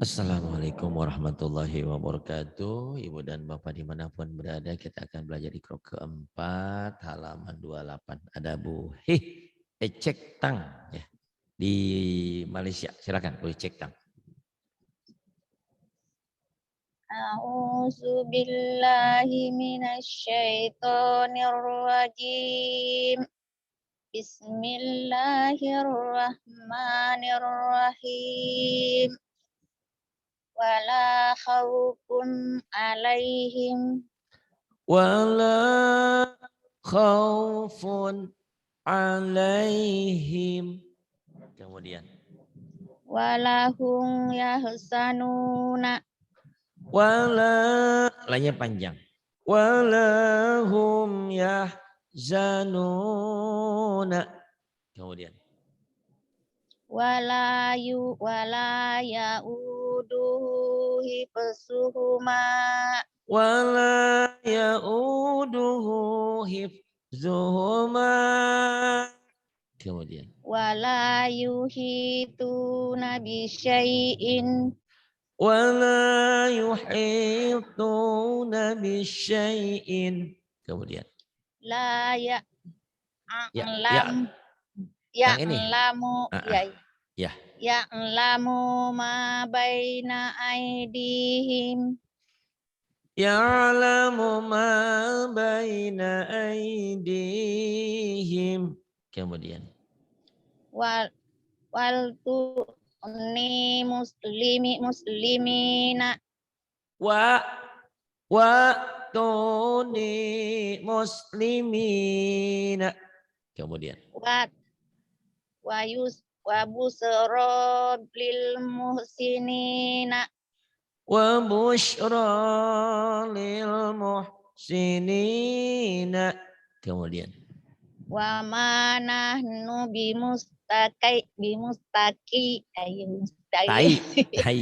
Assalamualaikum warahmatullahi wabarakatuh. Ibu dan Bapak dimanapun berada, kita akan belajar di krok keempat, halaman 28. Ada Bu Ecek Tang ya, di Malaysia. Silakan Bu Ecek Tang. A'udzu billahi minasyaitonir rajim. Bismillahirrahmanirrahim. Wala khaufun alaihim Wala khaufun alaihim. Kemudian. wala hum yahzanuna. Wala, lainnya panjang. Wala hum yahzanuna. Kemudian. Wala yauduhu hifzuhuma. Wala ya'uduhu hifzuhuma. Kemudian. Wala yuhituna bisyai'in. Wala yuhituna bisyai'in. Kemudian. La Ya, ya'lam yang ini. ya'lamu Ya. ya'lamu ma baina aydihim Ya'lamu ma baina aydihim. Kemudian. wal ni muslimina Wa tuni muslimina. Kemudian. wa busra lil muhsinina Wa busyra lil muhsinina. Kemudian. wa ma nahnu Tai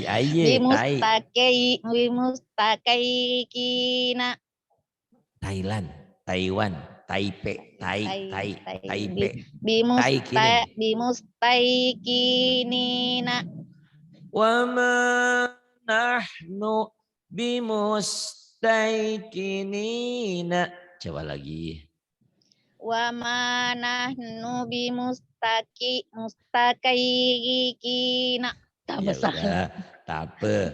aye tai. bimustaqina Thailand, Taiwan, Taipei, Taipei, Tai kini. bimustaqinina Wa ma nahnu bimustaiqinina. Coba lagi. wa ma nahnu mustaqina. Ya udah, tak apa.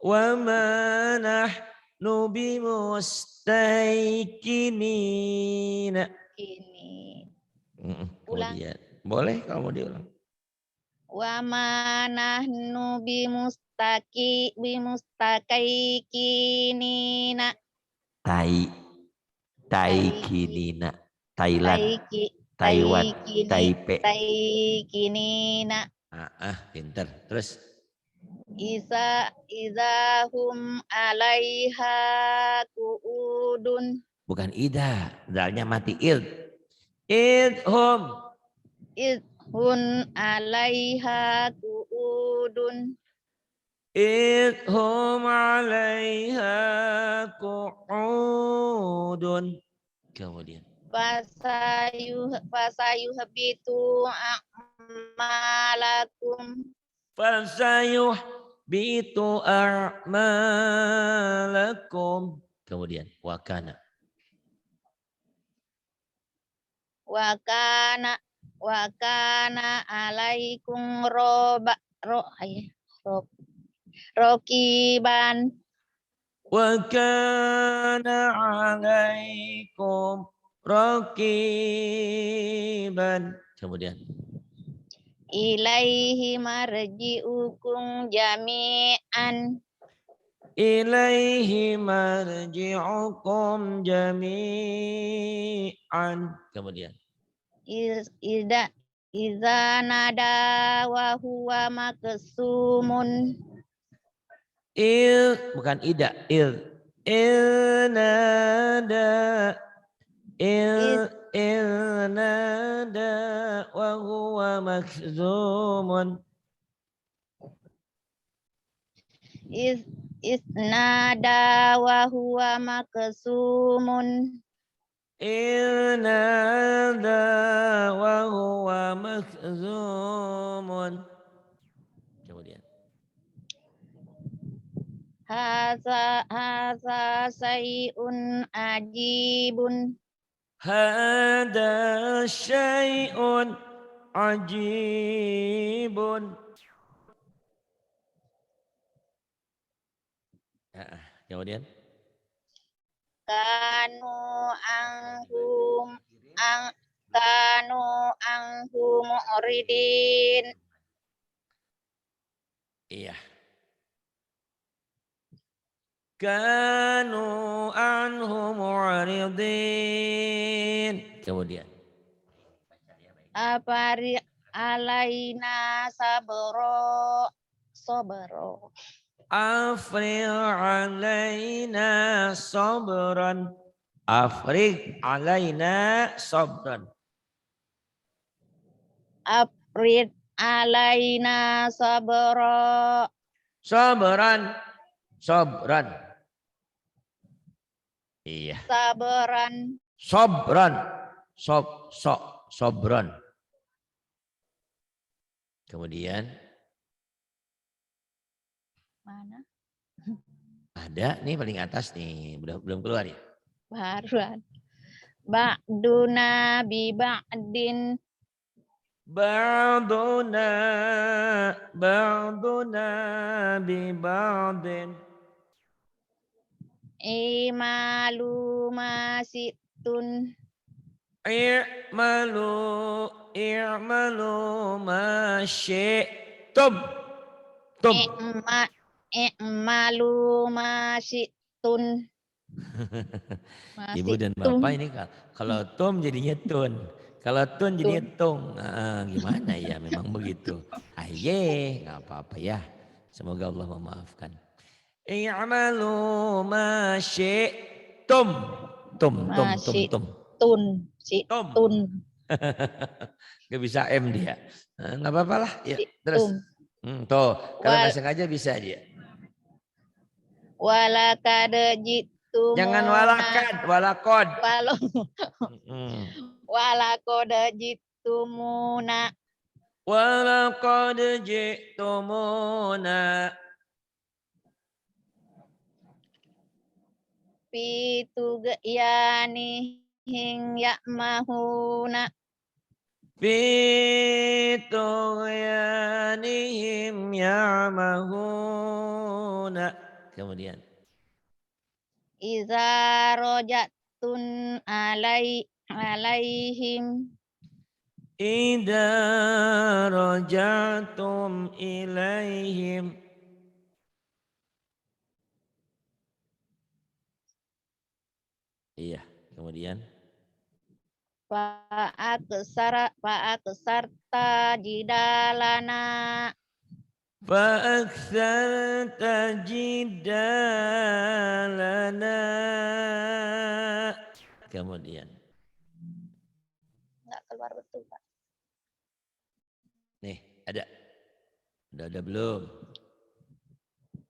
Wa ma nahnu bimustaiqinina. Ini. Kemudian, boleh kamu diulang. Wa ma nahnu bimustaqinina. Taikinina. Thailand, Taiwan, Taipei. Taikinina. Pinter. Terus. Iza hum alaiha kuudun. Bukan ida, dalnya mati id. Id hum. Idhun alaiha kuudun. Idhum alaiha qu'udun. Kemudian. Fasayuhbitu a'malakum. Fasayuhbitu a'malakum. Kemudian. Wakana. Wakana alaikum rokiban. Wakana alaikum raqiban. Kemudian. Ilaihi marji'ukum jami'an. Ilaihi marji'ukum jami'an. Kemudian. Iza nada wa huwa maksumun. Bukan ida, nada. Nada wa huwa makzumun. Nada wa huwa maksumun. Nada wa huwa makzumun. Kemudian. Haza sayun ajibun. Hada syai'un ajibun. Kemudian Kanu anhum ang kanu anhum mu'ridin. iya. Kanu anhu mu'ridin. Kemudian Apari alaina sabro sobro. Afriq alaina sabran. Afriq alaina sabran. Aprid alaina sabro. Sabran. Sabran. Iya. Sabran. Sabran. Sabran. Kemudian Mana? ada nih paling atas nih, belum keluar ya. Baruan. Ba'duna bi ba'din. Ba'duna bi ba'din. Imalu masitun. I'malu ma syi'tum. Tum. I'malu masitun. Ibu dan Masitun. Bapak ini kalau tum jadinya tun. Kalau tun jadinya tung. Gimana ya, memang begitu. Aye, nggak apa-apa ya. Semoga Allah memaafkan. I'malu ma syi'tum. Tum. Masitun. Tum. Situn. Gak bisa M dia. Nggak apa-apa lah. Ya, terus. Situm. Tuh, kalau nggak Wal sengaja bisa dia. walakad Jangan jitumuna. walakad, walakod. Walau Hmm. walakad jitumuna. Walakad ji'tumuna. Fitughyanihim ya'mahuna. Fitughyanihim ya'mahuna. Kemudian. Iza rojatun alaihim. Ida rojatum ilaihim. Iya, kemudian. Fa'aksarta jidalana. Fa'aksarta jidalana. Kemudian. Enggak keluar betul, Pak. Nih, ada. Udah ada belum?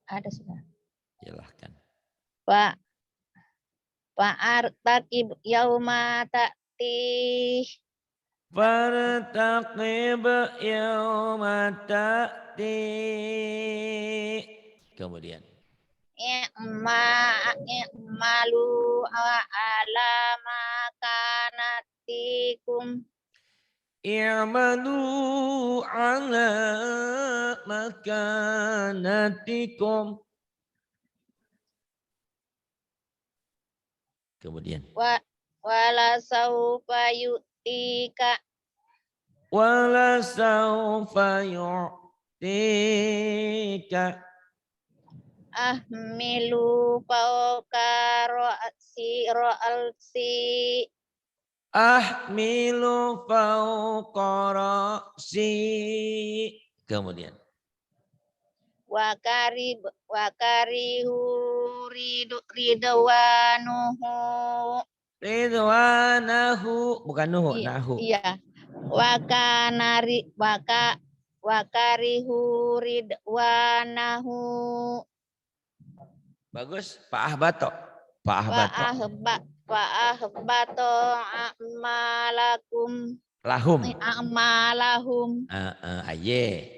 Ada sudah. Silahkan. Fa'artaqib yauma ta'ti. Fartaqib yawma ta'ti. Kemudian. I'malu ala makanatikum. I'malu ala makanatikum. Kemudian. Wala saufa yu'tika. Wala sawfa yu'tika. Ahmilu fauka ro'alsi. Ahmilu fawqa ra'si. Kemudian. Wakarihu ridwanuhu. Ridwanahu. Bukan nuhu, Iya, nahu. iya. Wakarihu ridwanahu. Bagus, Pak Ahbato. Pak Ahbato. Fa'ahbato a'malakum. Lahum. A'malahum. Aye.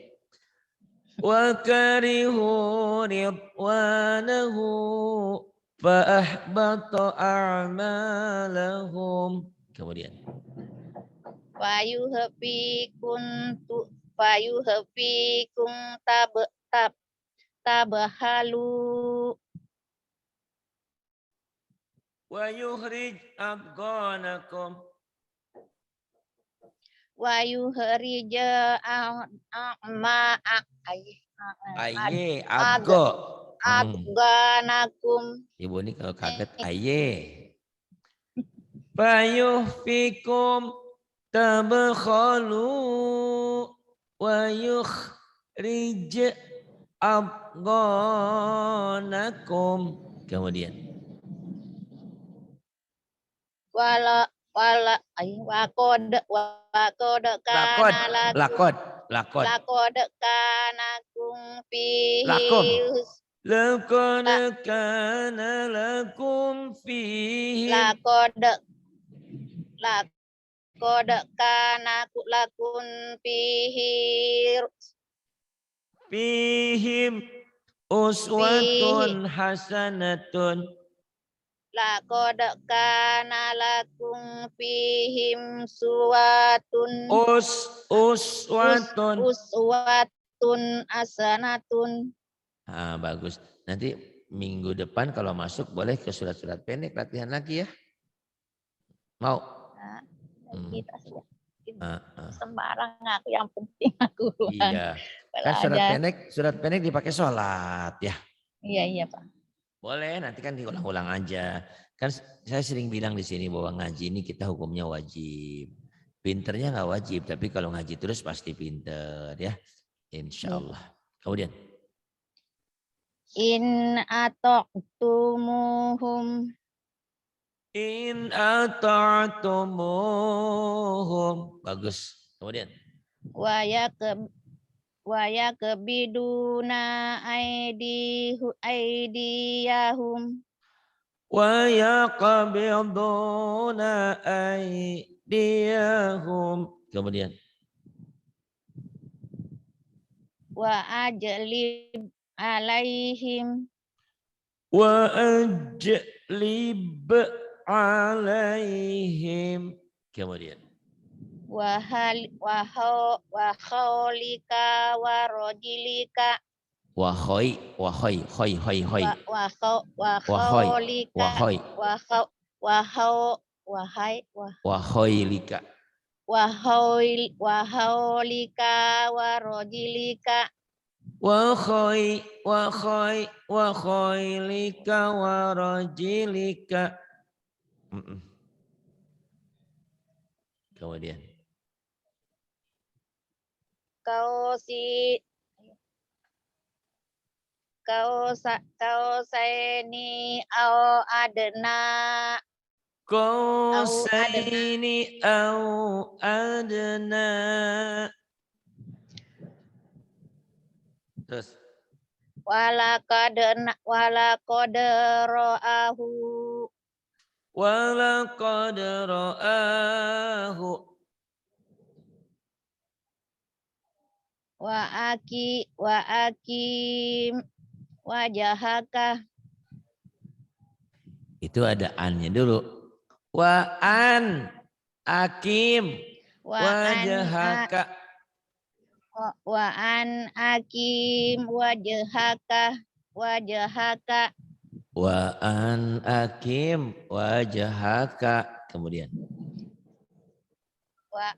وكرهوا رضوانه فأحبط أعمالهم. Kemudian fayuhfikum tabhalu wa yuhrij abghanakum. wa yuhrija Aye, abgo. abganakum. Ibu ini kalau kaget aye. Fayuhfikum tabkhalu wa yukhrij abghanakum. Kemudian wakod lakod, kana lakod, lakod, lakod kana kum lakum. fihi Laqad kana lakum fihim. lakod lakod kana lakun fihi Fihim uswatun hasanatun. lakod kana lakum fihim suwatun Uswatun. uswatun asanatun. Bagus. Nanti minggu depan kalau masuk boleh ke surat-surat pendek latihan lagi ya. Mau? Kita sudah Uh. sembarang aku yang penting aku Iya. Kan surat pendek dipakai sholat ya. Iya Pak. Boleh, nanti kan diulang-ulang aja. Kan saya sering bilang di sini bahwa ngaji ini kita hukumnya wajib. Pinternya nggak wajib, tapi kalau ngaji terus pasti pinter ya. Insya Allah. Kemudian. In ata'tumuhum. In ata'tumuhum. Bagus. Kemudian. Wa yakbiduna aydiyahum. Wa yaqbiduna aydiyahum. Kemudian. Wa ajlib alaihim. Wa ajlib alaihim. Kemudian. Wa khaulika wa rojilika. Wa khoi. Wa khaulika. Wa khaulika wa rojilika. Wa khailika wa rajilika. Kemudian. Kau saini au adna. Qausaini au adna. Terus. Walaqad ra'ahu. Walaqad ra'ahu. Wa akim wajahaka. Itu ada annya dulu. Wa an akim wajahaka. Wa an akim wajahaka. Wa an akim wajahaka. Kemudian. Wa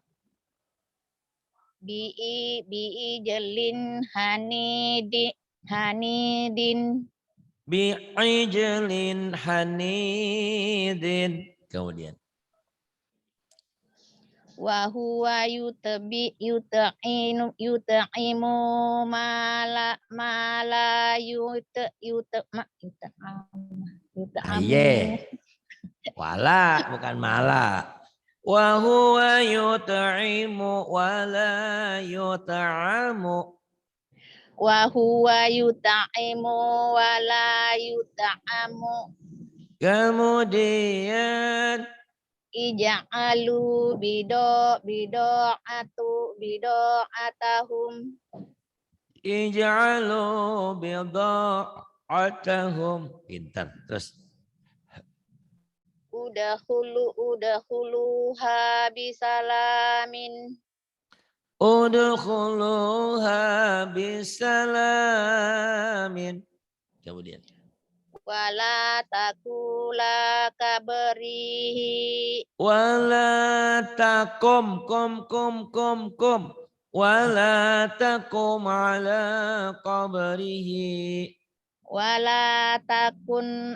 bi'i jalin hanidin. Bi'ijlin hanidin. Kemudian. Wa huwa yut'imu mala Aye. Wala bukan mala. Wa huwa yut'imu wala yut'amu. Wa huwa yut'imu wala yut'amu. Kemudian Ija'alu bida'atahum. Ij'alu bida'atahum. Pintar. Terus. Udkhuluha bisalamin. Udkhuluha bisalamin. Kemudian. Wala takula kabrihi. Wala takum kum. Wala takum ala qabrihi. Wala takun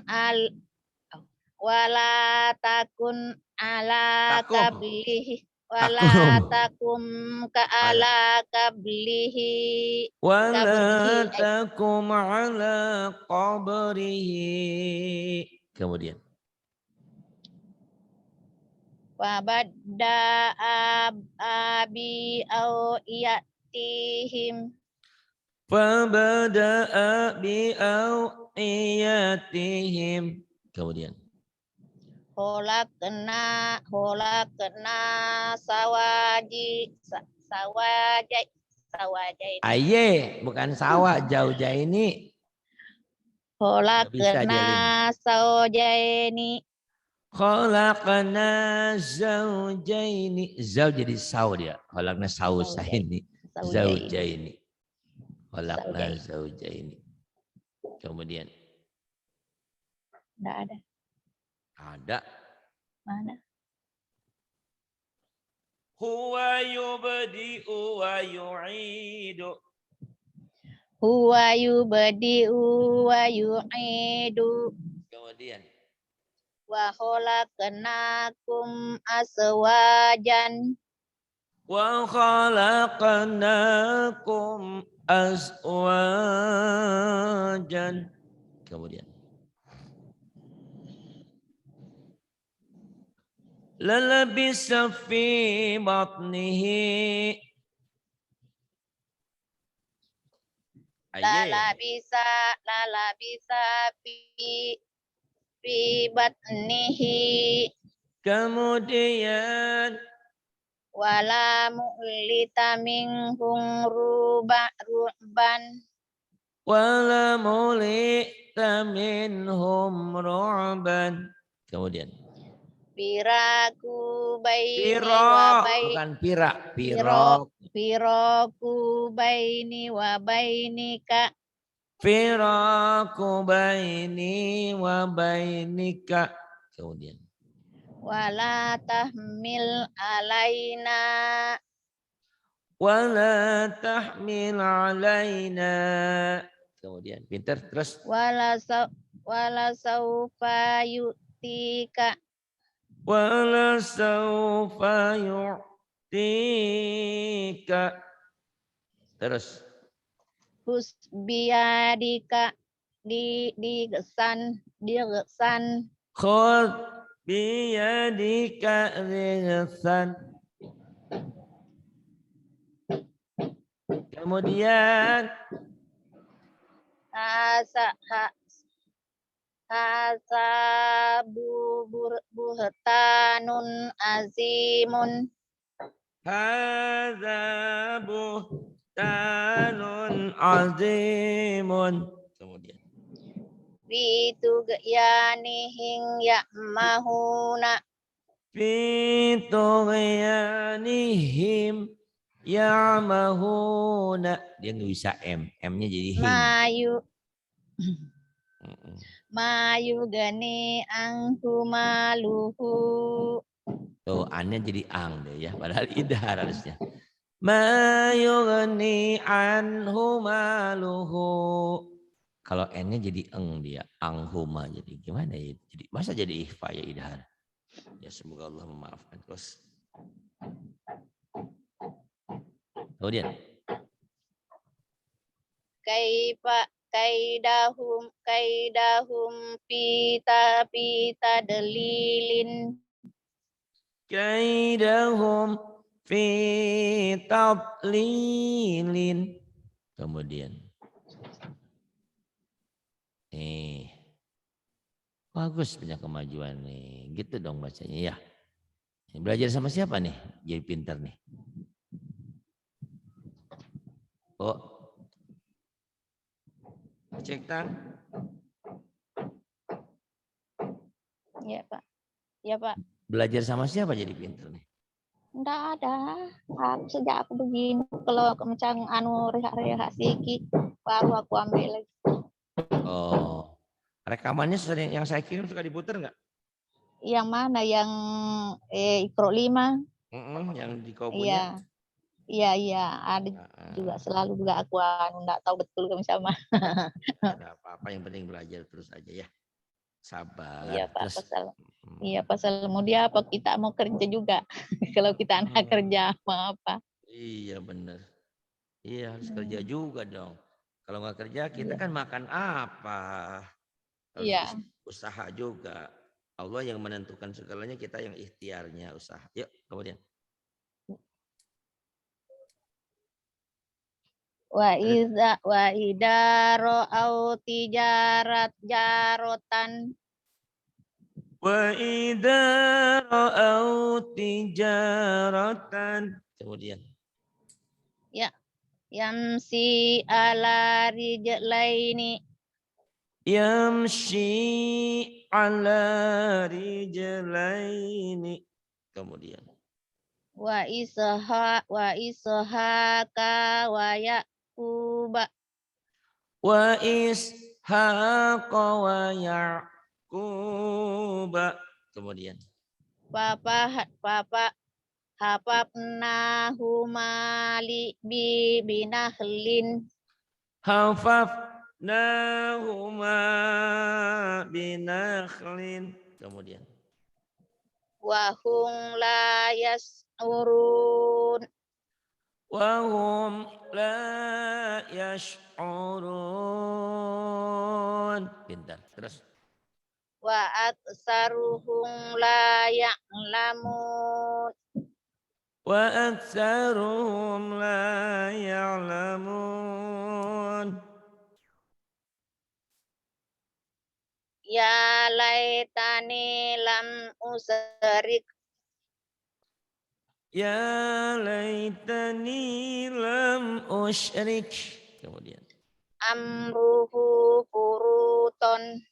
ala Takum. kablihi. Takum. Wala takum ka ala kablihi. Wala takum ala qabrihi. Kemudian. Wabadda abi au iyatihim. Fabada'a bi'awiyatihim. Kemudian. Holakna sawajai. Aye, bukan sawah, jauh ini. Holakna sawajaini. Khalaqna zawjaini. Zau jadi saw dia. Khalaqna sausaini. Zawjaini. Khalaqna zawjaini. Kemudian. Tidak ada. Ada. Mana? Huwa yubdi'u wa yu'idu. Huwa yubdi'u wa yu'idu. Kemudian. Wa khalaqnakum aswajan. Wa khalaqnakum azwajan. Kemudian. Lalabisa fi batnihi. Lalabisa fi batnihi. Kemudian. Wala mu'lita minhum ru'ban. Wala mulita minhum ru'ban. Kemudian. Piraku baini wa baini. Bukan pira. Piraku baini wa bainika. Firaku baini wa bainika. Kemudian. Wala tahmil alaina. Wala tahmil alaina. Kemudian. Pintar terus. Wala saufa yu'tika. Wala saufa yu'tika. Terus. Husbiyadika digesan. Khud biyadika rizsan. Kemudian. Buhtanun azimun. Hadza buhtanun azimun. Kemudian. Bitugyanihim ya'mahuna. Fitughyanihim ya'mahuna. Dia nggak bisa M. M-nya jadi him. Mayu gani anghu maluhu. Tuh, annya jadi ang deh ya. Padahal idhar harusnya. Mayu gani anhu maluhu. Kalau N-nya jadi eng dia. Anghuma. Jadi gimana ya? Jadi, masa jadi ikhfa ya idhar? Ya semoga Allah memaafkan. Terus. Kemudian. Kaidahum pita dalilin. Kaidahum pita dalilin. Kemudian. Bagus punya kemajuan nih. Gitu dong bacanya ya. Belajar sama siapa nih? Jadi pintar nih. Oh. Cek Tang. Ya Pak. Ya Pak. Belajar sama siapa jadi pinter nih? Enggak ada. Sejak aku begini, kalau macam rehat-rehat sedikit, baru aku ambil lagi. Oh, rekamannya yang saya kirim suka diputer nggak? Yang mana? Yang Ikro 5? Yang di kau punya? Iya. Iya. Ada juga selalu juga aku enggak tahu betul kami sama. Ada apa-apa, yang penting belajar terus aja ya. Sabar. Iya Pak, Terus. pasal mau dia apa kita mau kerja juga. Kalau kita anak kerja mau apa? Iya benar. Iya harus kerja juga dong. Kalau nggak kerja kita kan makan apa? Harus Iya. usaha juga. Allah yang menentukan segalanya, kita yang ikhtiarnya usaha. Yuk kemudian. Wa idaro au tijarat jarotan. Wa idza ra'au tijaratan. Kemudian. Ya, yamsi ala rijlaini. Yamshi ala rijlaini. Kemudian. Wa ishaka wa yaquba. Wa ishaqa wa ya'quba. Kemudian. Papa hafafnahuma binahlin. Hafafnahuma binakhlin. Kemudian. Wahum la yas'urun. Wahum la yash'urun. Pintar. Terus. Wa aksaruhum la ya'lamun. Wa aktsaruhum la ya'lamun. Ya laitani lam usrik. Ya laitani lam usyrik. Kemudian. Amruhu furuton.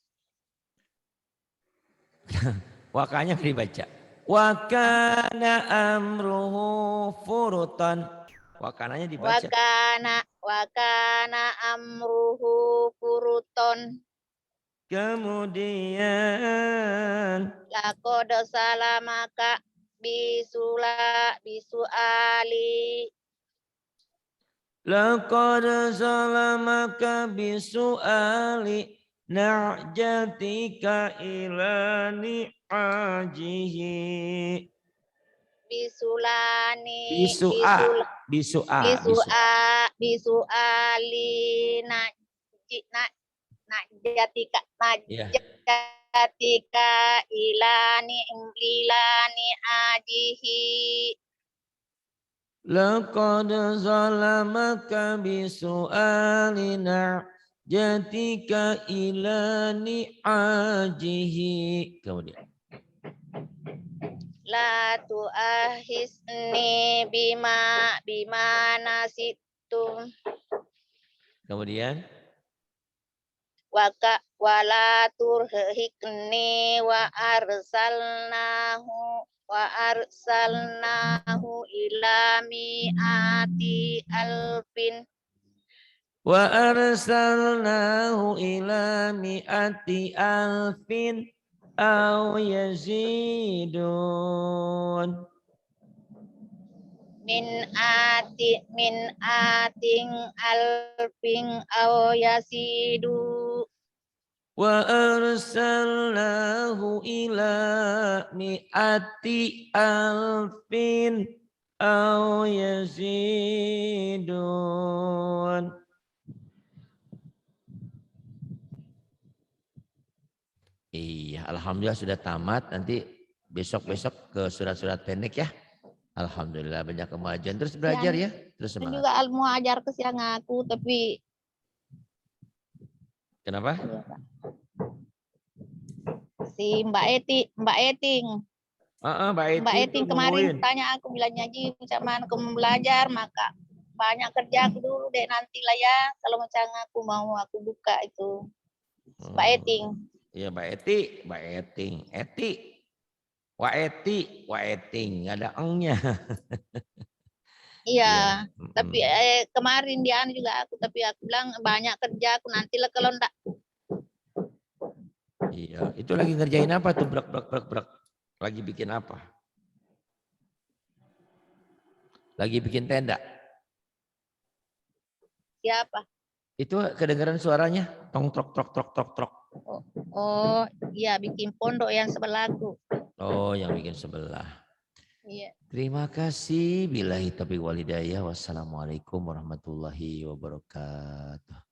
Wakanya dibaca. Wa kana amruhu furutan. Wakananya dibaca. Wakana amruhu furuton. Kemudian. Laqad salamaka bisuali. Laqad salamaka bisuali na'jatika ila ni'ajihi. Bisuali najatika ilani ajihi. Laqad zalamaka bisu'ali na'jatika ila ni'ajihi. Kemudian. La tu'ahisni bima nasitum. Kemudian. Wala turhikni wa arsalnahu ila mi'ati alfin. Wa arsalnahu ila mi'ati alfin aw yazidun. Min ating alfin aw yasidu. Wa arsalnahu ila mi'ati alfin aw yazidun. Iya, alhamdulillah sudah tamat. Nanti besok-besok ke surat-surat pendek ya. Alhamdulillah banyak kemajuan. Terus belajar ya. Terus semangat. Juga mau ajar ke siang aku, tapi kenapa? Iya, Pak. Si Mbak Eting. Mbak Eting kemarin tanya aku bilangnya Ji, sama aku mau belajar, maka banyak kerja aku dulu deh nantilah ya kalau macam aku mau aku buka itu Mbak Eting. Iya Mbak Eti, Mbak Eting, Eti, Wak Eting, nggak ada engnya. Iya, Iya. tapi kemarin dia juga aku tapi aku bilang banyak kerja aku nantilah kalau enggak. Iya, itu lagi ngerjain apa tuh brak brak brak brak? Lagi bikin apa? Lagi bikin tenda. Siapa? Itu kedengaran suaranya tong trok trok trok trok trok. Oh, iya bikin pondok yang sebelahku. Oh, yang bikin sebelah. Iya. Terima kasih. Billahi taufiq walhidayah. Wassalamualaikum warahmatullahi wabarakatuh.